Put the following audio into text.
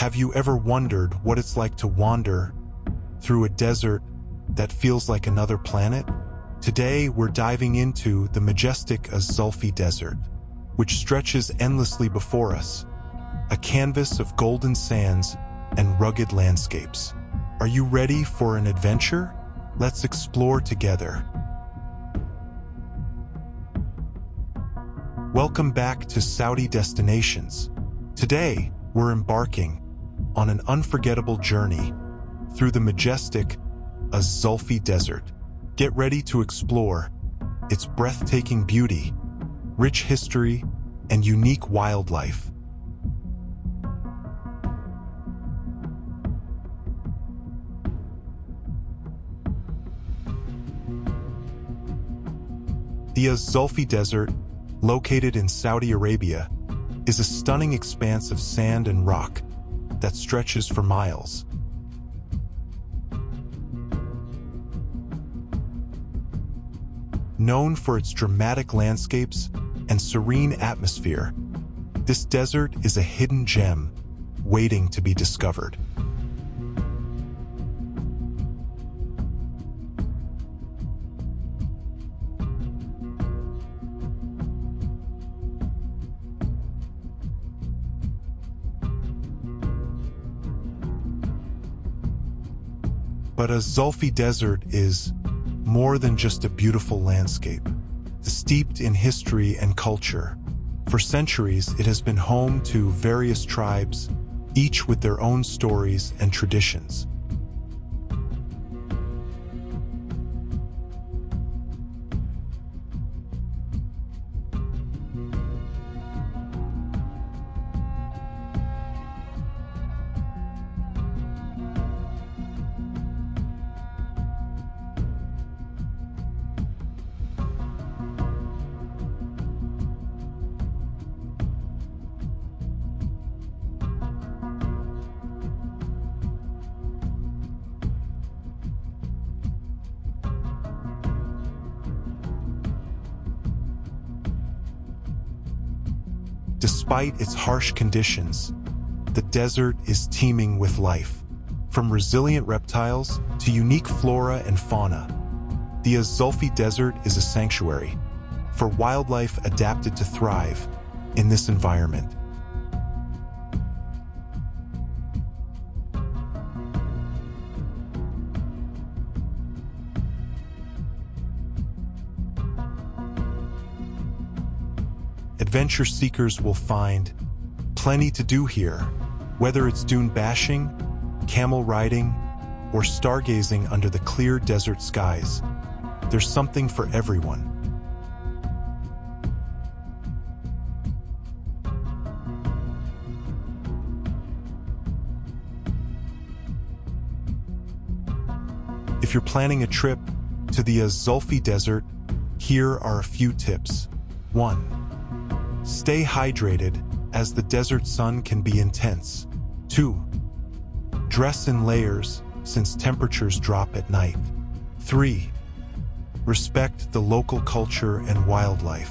Have you ever wondered what it's like to wander through a desert that feels like another planet? Today, we're diving into the majestic Az Zulfi Desert, which stretches endlessly before us, a canvas of golden sands and rugged landscapes. Are you ready for an adventure? Let's explore together. Welcome back to Saudi Destinations. Today, we're embarking on an unforgettable journey through the majestic Az Zulfi Desert. Get ready to explore its breathtaking beauty, rich history, and unique wildlife. The Az Zulfi Desert, located in Saudi Arabia, is a stunning expanse of sand and rock that stretches for miles. Known for its dramatic landscapes and serene atmosphere, this desert is a hidden gem waiting to be discovered. But Az Zulfi Desert is more than just a beautiful landscape, steeped in history and culture. For centuries, it has been home to various tribes, each with their own stories and traditions. Despite its harsh conditions, the desert is teeming with life. From resilient reptiles to unique flora and fauna, the Az Zulfi Desert is a sanctuary for wildlife adapted to thrive in this environment. Adventure seekers will find plenty to do here, whether it's dune bashing, camel riding, or stargazing under the clear desert skies. There's something for everyone. If you're planning a trip to the Az Zulfi Desert, here are a few tips. 1. Stay hydrated, as the desert sun can be intense. 2. Dress in layers, since temperatures drop at night. 3. Respect the local culture and wildlife.